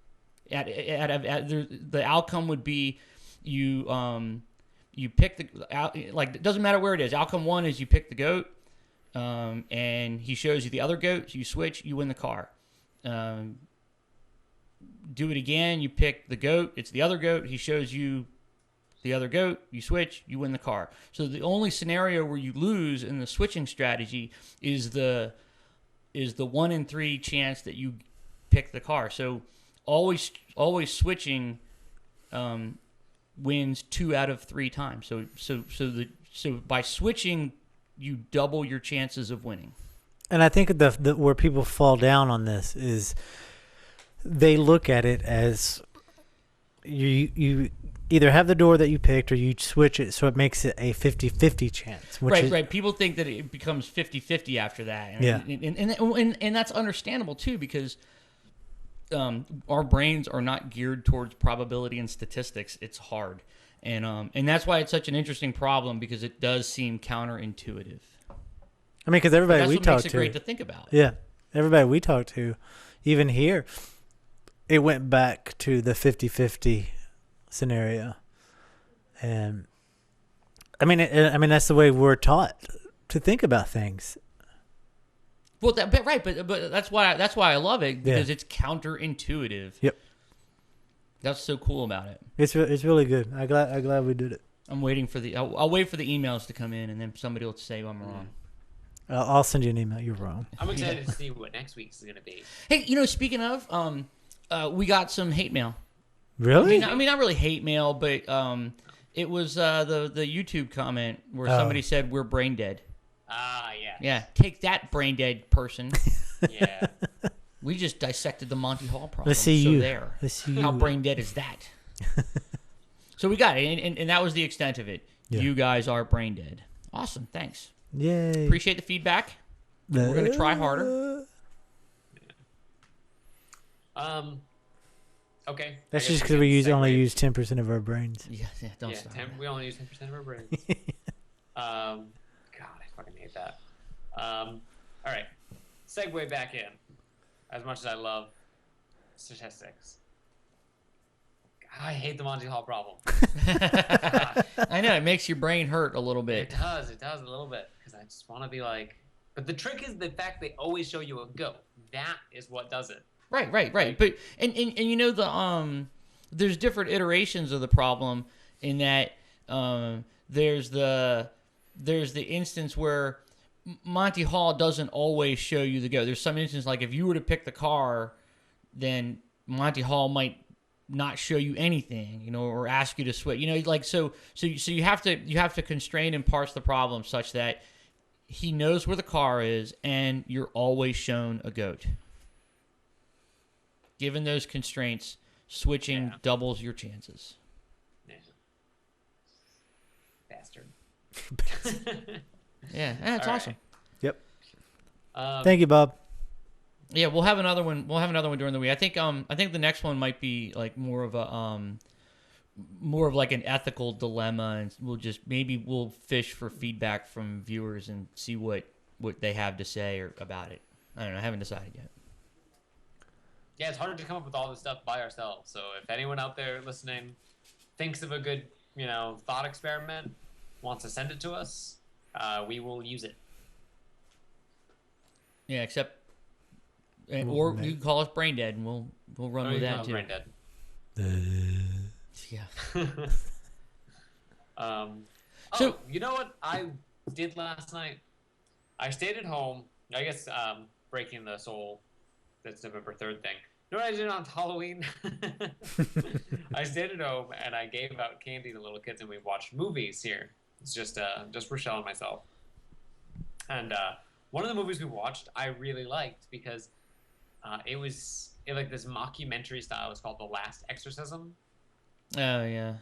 The outcome would be you pick it doesn't matter where it is. Outcome 1 is you pick the goat, and he shows you the other goat. So you switch, you win the car. Do it again. You pick the goat. It's the other goat. He shows you the other goat. You switch, you win the car. So the only scenario where you lose in the switching strategy is the 1 in 3 chance that you pick the car. So always switching wins 2 out of 3 times. So by switching, you double your chances of winning. And I think the where people fall down on this is they look at it as you either have the door that you picked or you switch it, so it makes it a 50-50 chance. Right. People think that it becomes 50-50 after that. And that's understandable too, because our brains are not geared towards probability and statistics. It's hard. And that's why it's such an interesting problem, because it does seem counterintuitive. I mean, because everybody we talk to... That's what makes it great to think about. Yeah. Everybody we talk to, even here, it went back to the 50-50 scenario. And I mean, that's the way we're taught to think about things. Well, but that's why I love it, because it's counterintuitive. Yep. That's so cool about it. It's really good. I'm glad we did it. I'm waiting for I'll wait for the emails to come in, and then somebody will say I'm wrong. I'll send you an email. You're wrong. I'm excited to see what next week's is going to be. Hey, speaking of, we got some hate mail. Really? I mean, not really hate mail, but it was the YouTube comment where somebody said we're brain dead. Ah, yeah. Yeah, take that, brain dead person. Yeah. We just dissected the Monty Hall problem. Let's see you. Let's see how brain dead is that? So we got it, and that was the extent of it. Yeah. You guys are brain dead. Awesome, thanks. Yay. Appreciate the feedback. We're going to try harder. Okay. That's just because we only use 10% of our brains. Yeah, don't stop. We only use 10% of our brains. God, I fucking hate that. All right. Segue back in. As much as I love statistics, I hate the Monty Hall problem. I know, it makes your brain hurt a little bit. It does a little bit, because I just want to be like, But the trick is the fact they always show you a goat. That is what does it. Right. But and you know there's different iterations of the problem in that there's the instance where Monty Hall doesn't always show you the goat. There's some instance like if you were to pick the car, then Monty Hall might not show you anything, you know, or ask you to switch, you know, like so you have to constrain and parse the problem such that he knows where the car is and you're always shown a goat. Given those constraints, switching doubles your chances. Yeah. Bastard. Yeah, that's awesome. Yep. Thank you, Bob. Yeah, we'll have another one. We'll have another one during the week. I think the next one might be like more of like an ethical dilemma, and we'll fish for feedback from viewers and see what they have to say about it. I don't know. I haven't decided yet. Yeah, it's hard to come up with all this stuff by ourselves. So if anyone out there listening thinks of a good, you know, thought experiment, wants to send it to us, we will use it. Yeah, except. Or you can call us brain dead, and we'll run with that too. Brain dead. Yeah. So you know what I did last night? I stayed at home. I guess breaking the soul. That's November 3rd thing. You know what I did on Halloween? I stayed at home and I gave out candy to little kids, and we watched movies here. It's just Rochelle and myself. And one of the movies we watched, I really liked because. It was like this mockumentary style. It was called The Last Exorcism. Oh, yeah.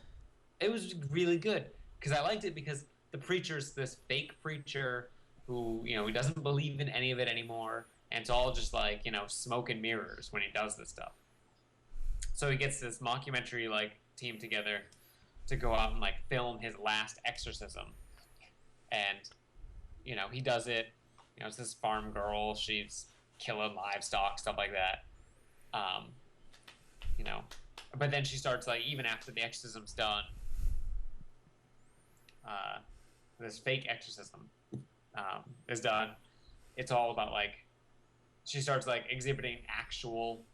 It was really good because I liked it because the preacher's this fake preacher who, you know, he doesn't believe in any of it anymore. And it's all just like, you know, smoke and mirrors when he does this stuff. So he gets this mockumentary, like, team together to go out and, like, film his last exorcism. And, you know, he does it. You know, it's this farm girl. She's killing livestock, stuff like that. You know, but then she starts, like, even after the exorcism's done, this fake exorcism is done. It's all about, like, she starts, like, exhibiting actual,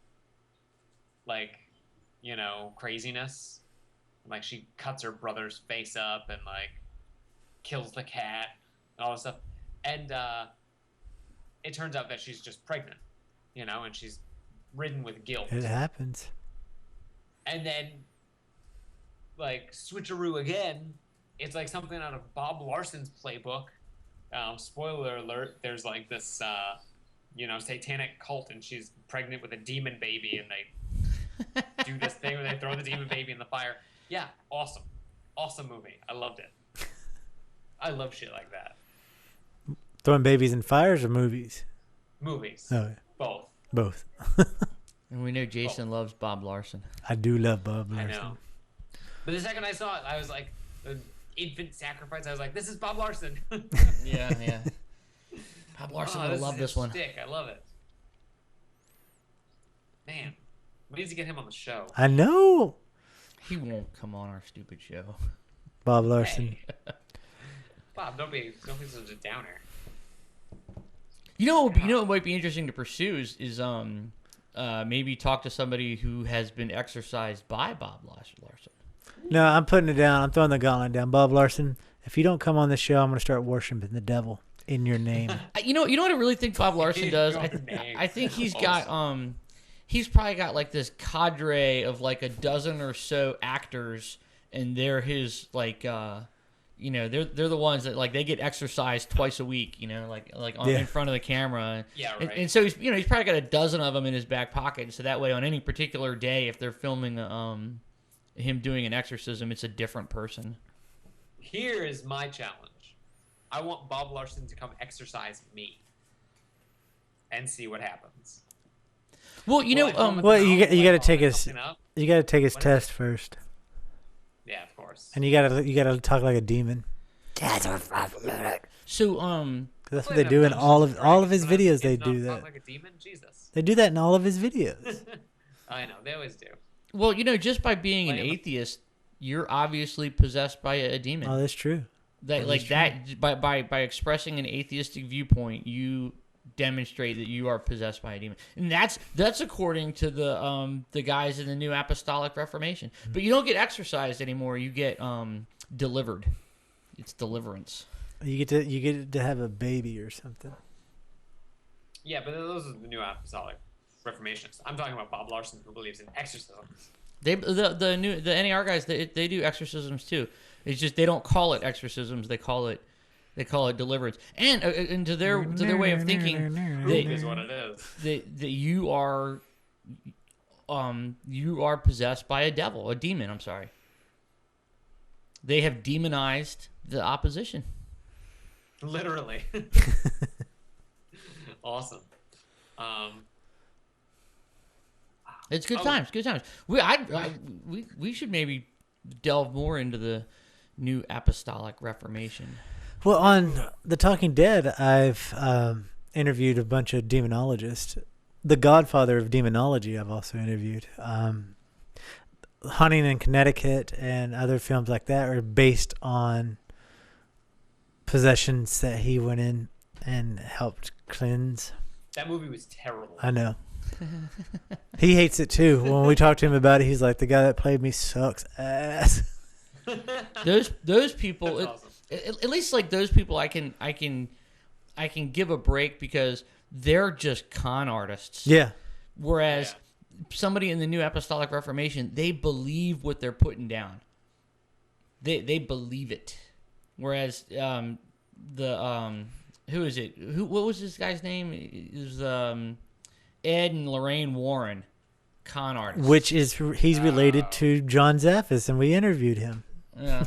like, you know, craziness. Like, she cuts her brother's face up and, like, kills the cat and all this stuff. And it turns out that she's just pregnant, you know, and she's ridden with guilt. It happens. And then, like, switcheroo again. It's like something out of Bob Larson's playbook. Spoiler alert, there's, like, this, you know, satanic cult, and she's pregnant with a demon baby, and they do this thing where they throw the demon baby in the fire. Yeah, awesome. Awesome movie. I loved it. I love shit like that. Throwing babies in fires or movies? Movies. Oh, Both. both. And we know Jason loves Bob Larson. I do love Bob Larson. I know. But the second I saw it, I was like, infant sacrifice. I was like, this is Bob Larson. Yeah. Bob Larson will love this one. Stick. I love it. Man, we need to get him on the show. I know. He won't come on our stupid show. Bob Larson. Hey. Bob, don't be such a downer. You know what might be interesting to pursue is maybe talk to somebody who has been exorcised by Bob Larson. No, I'm putting it down. I'm throwing the gauntlet down. Bob Larson, if you don't come on the show, I'm going to start worshiping the devil in your name. You know what I really think Bob Larson does? I think he's got he's probably got like this cadre of like a dozen or so actors, and they're his like you know, they're the ones that like they get exercised twice a week, you know, like in front of the camera. Yeah, right. And so he's probably got a dozen of them in his back pocket, so that way on any particular day, if they're filming him doing an exorcism, it's a different person. Here is my challenge. I want Bob Larson to come exorcise me and see what happens. Well, you know, well, you got to take his test first. Yeah, of course. And you gotta talk like a demon. So that's what they do in all of his videos. They do that. Talk like a demon? Jesus. They do that in all of his videos. I know, they always do. Well, you know, just by being an atheist, you're obviously possessed by a demon. Oh, that's true. That like that by expressing an atheistic viewpoint, you demonstrate that you are possessed by a demon, and that's according to the guys in the New Apostolic Reformation. But you don't get exorcised anymore. You get delivered. It's deliverance. You get to have a baby or something. Yeah, but those are the New Apostolic Reformationists. I'm talking about Bob Larson, who believes in exorcisms. The NAR guys they do exorcisms too. It's just they don't call it exorcisms. They call it deliverance. And to their way of thinking, Is what it is. that you are possessed by a devil, a demon. I'm sorry. They have demonized the opposition. Literally. Awesome. It's good times. Good times. We should maybe delve more into the New Apostolic Reformation. Well, on The Talking Dead, I've interviewed a bunch of demonologists. The godfather of demonology I've also interviewed. Hunting in Connecticut and other films like that are based on possessions that he went in and helped cleanse. That movie was terrible. I know. He hates it too. When we talked to him about it, he's like, the guy that played me sucks ass. Those people, That's awesome. at least like those people, I can give a break because they're just con artists. Yeah. Whereas somebody in the New Apostolic Reformation, they believe what they're putting down. They believe it. Whereas who is it? What was this guy's name? It was Ed and Lorraine Warren, con artists. Which is he's related to John Zaffis, and we interviewed him. Yeah.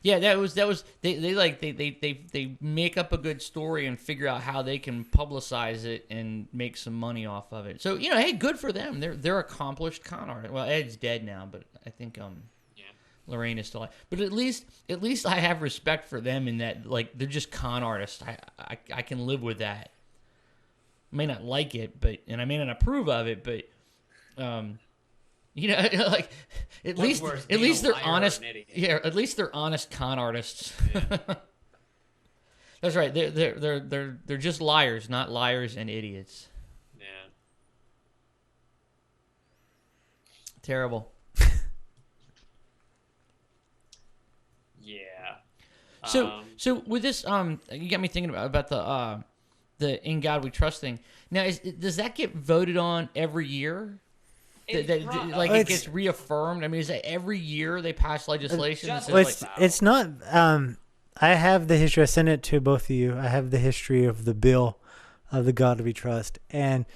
Yeah, that was they make up a good story and figure out how they can publicize it and make some money off of it. So, hey, good for them. They're accomplished con artists. Well, Ed's dead now, but I think Lorraine is still alive. But at least I have respect for them in that like they're just con artists. I can live with that. I may not like it, and I may not approve of it, but like at least they're honest. Yeah, at least they're honest con artists. Yeah. That's right. They're just liars, not liars and idiots. Yeah. Terrible. Yeah. So with this, you got me thinking about the "In God We Trust" thing. Now, does that get voted on every year? It gets reaffirmed. I mean, is that every year they pass legislation? It's not. I have the history. I sent it to both of you. I have the history of the bill of the God We Trust, and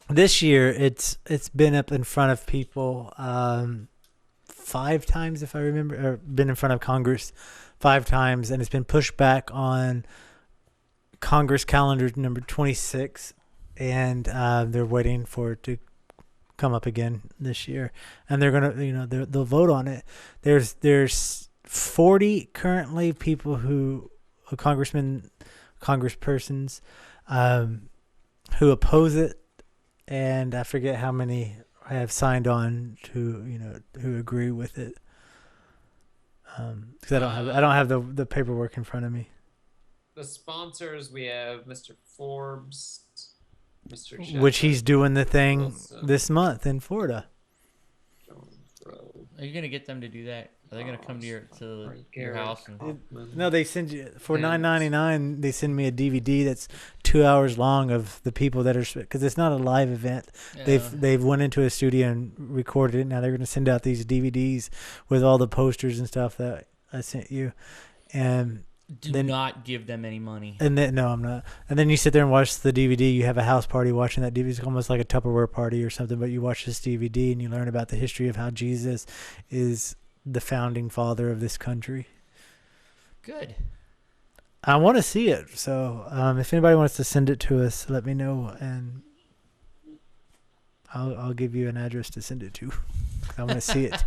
this year it's been up in front of people 5 times, if I remember, or been in front of Congress 5 times, and it's been pushed back on Congress calendar number 26, and they're waiting for it to come up again this year, and they're gonna, they'll vote on it. There's 40 currently people congresspersons who oppose it, and I forget how many have signed on to who agree with it. Because I don't have the paperwork in front of me. The sponsors, we have Mr. Forbes, Mr. Shepard, Which he's doing the thing Wilson, this month in Florida. Are you gonna get them to do that? Are they gonna come to your house? No, they send you for $9.99. They send me a DVD that's 2 hours long of the people that are, because it's not a live event. Yeah. They've went into a studio and recorded it. Now they're going to send out these DVDs with all the posters and stuff that I sent you, and Do not give them any money. And then no, I'm not. And then you sit there and watch the DVD. You have a house party watching that DVD. It's almost like a Tupperware party or something. But you watch this DVD and you learn about the history of how Jesus is the founding father of this country. Good. I want to see it. So if anybody wants to send it to us, let me know, and I'll give you an address to send it to. I want to see it.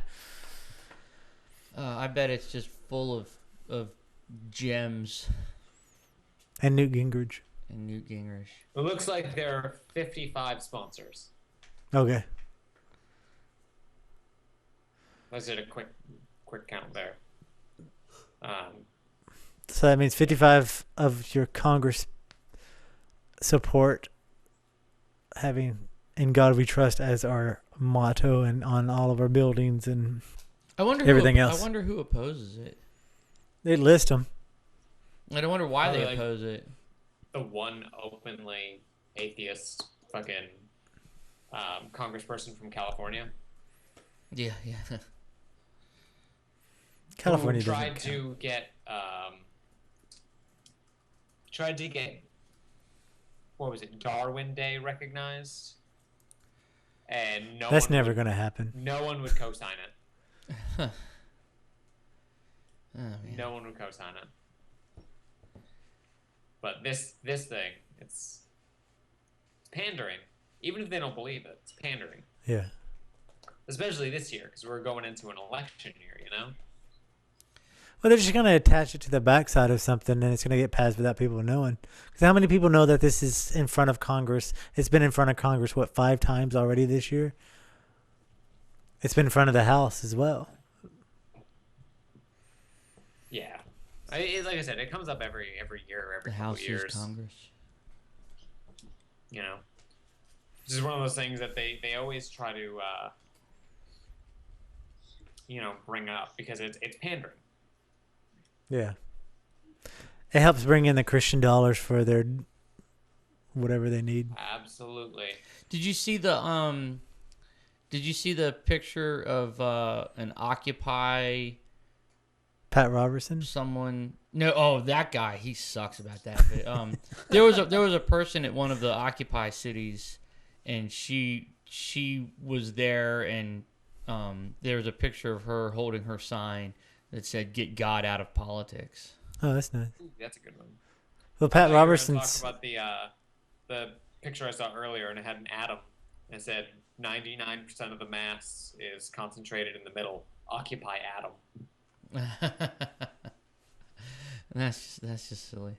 I bet it's just full of gems. And Newt Gingrich. It looks like there are 55 sponsors. Okay. Let's do a quick count there. So that means 55 of your Congress support having "In God We Trust" as our motto and on all of our buildings and everything else. I wonder who opposes it. They list them. I don't wonder why Probably they oppose it. The one openly atheist fucking congressperson from California. Yeah. California who doesn't tried to get what was it, Darwin Day recognized, and That's never going to happen. No one would co-sign it. Oh, man. No one would co-sign it. But this thing, it's pandering. Even if they don't believe it, it's pandering. Yeah. Especially this year, because we're going into an election year, you know? Well, they're just going to attach it to the backside of something, and it's going to get passed without people knowing. Because how many people know that this is in front of Congress? It's been in front of Congress, 5 times already this year? It's been in front of the House as well. Yeah. Like I said, it comes up every year, every The couple House years. is Congress. You know? This is one of those things that they always try to, bring up because it's pandering. Yeah. It helps bring in the Christian dollars for their whatever they need. Absolutely. Did you see the picture of an Occupy Pat Robertson? someone? No, that guy, he sucks about that. But, there was a person at one of the Occupy cities, and she was there, and there was a picture of her holding her sign that said "Get God out of politics." Oh, that's nice. Ooh, that's a good one. Well, Pat I Robertson's... talk about the picture I saw earlier, and it had an atom, and it said 99% of the mass is concentrated in the middle. Occupy atom. That's just silly.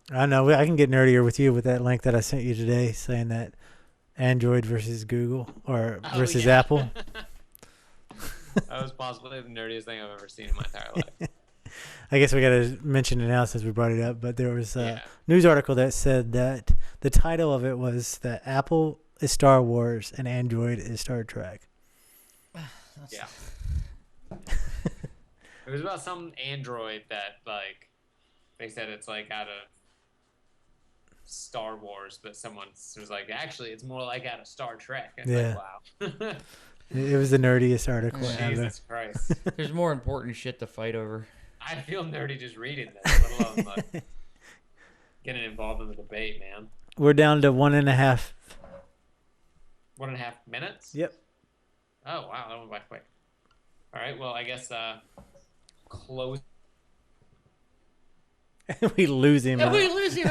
I know. I can get nerdier with you with that link that I sent you today saying that Android versus Google or versus yeah. Apple. That was possibly the nerdiest thing I've ever seen in my entire life. I guess we got to mention it now since we brought it up, but there was a Yeah. news article that said that the title of it was that Apple is Star Wars and Android is Star Trek. Yeah. It was about some android that, like, they said it's, like, out of Star Wars, but someone was like, actually, it's more like out of Star Trek. And it's like, wow. It was the nerdiest article ever. Jesus Christ. There's more important shit to fight over. I feel nerdy just reading this, let alone, like, getting involved in the debate, man. We're down to 1.5. 1.5 minutes? Yep. Oh, wow, that went by quick. All right, well, I guess close. We lose him. Yeah, we lose him.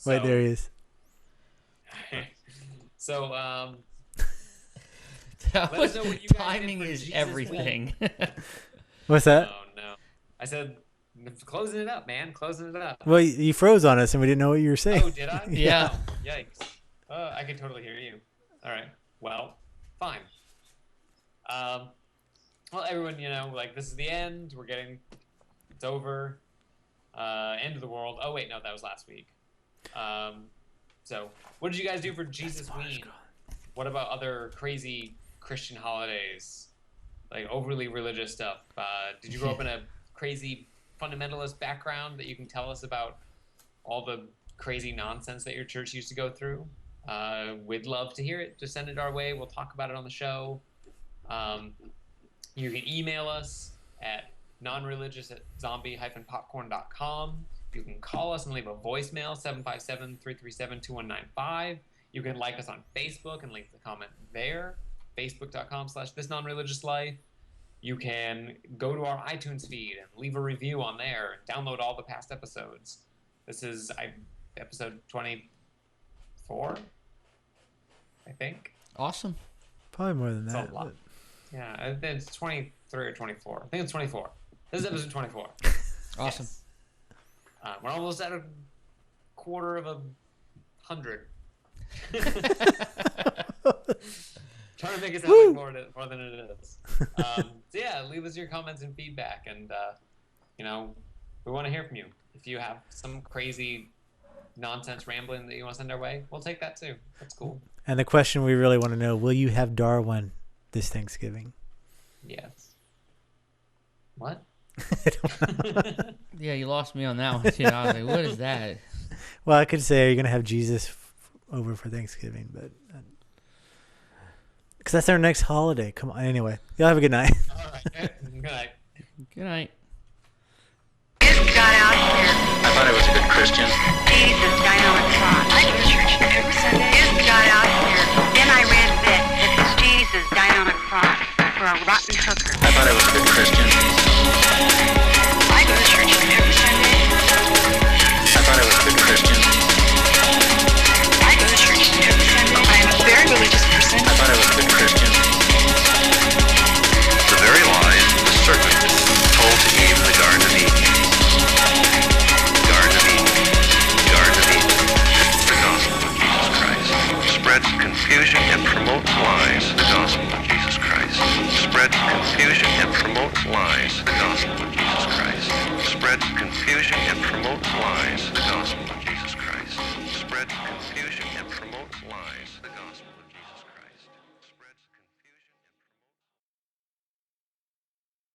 Wait, there he is. So, That let was, us know what you guys timing did for is Jesus everything. What's that? Oh, no. I said, closing it up, man. Closing it up. Well, you froze on us and we didn't know what you were saying. Oh, did I? Yeah. Oh, yikes. I can totally hear you. All right. Well, fine. Well, everyone, like, this is the end. It's over. End of the world. Oh, wait, no, that was last week. So, what did you guys do for Jesusween? What about other crazy Christian holidays? Like, overly religious stuff? Did you grow up in a crazy fundamentalist background that you can tell us about all the crazy nonsense that your church used to go through? We'd love to hear it. Just send it our way. We'll talk about it on the show. You can email us at nonreligious@zombie-popcorn.com. You can call us and leave a voicemail, 757-337-2195. You can like us on Facebook and leave the comment there, facebook.com/thisnonreligiouslife. You can go to our iTunes feed and leave a review on there and download all the past episodes. This is episode 24, I think. Awesome. Probably more than It's that. a lot. Yeah, I think it's 23 or 24. I think it's 24. This is episode 24. Awesome. Yes. We're almost at 1/4 of 100. Trying to make it sound like more than it is. So yeah, leave us your comments and feedback, and we want to hear from you. If you have some crazy nonsense rambling that you want to send our way, we'll take that too. That's cool. And the question we really want to know: will you have Darwin this Thanksgiving? Yes. What? I don't know. Yeah, you lost me on that one too. I was like, what is that? Well, I could say, are you going to have Jesus over for Thanksgiving? But because that's our next holiday. Come on. Anyway, y'all have a good night. All right. Good night. Good night. It got out here. I thought I was a good Christian. Jesus died on a cross. I go to church every Sunday. It got out here. Then I read this. It says Jesus died on a cross for a rotten hooker. I thought I was a good Christian. I go to church every Sunday. I thought I was a good Christian. I go to church every Sunday. I'm a very religious person. I thought I was a good Christian. The very lies the serpent told to Eve in the Garden of Eden. Garden of Eden. Garden of Eden. The gospel of Jesus Christ. Spreads confusion and promotes lies. The gospel of Jesus Christ. Spreads confusion and promotes lies. The gospel of Jesus Christ. Spreads confusion and promotes lies. The gospel of Jesus Christ. Spreads confusion and promotes lies.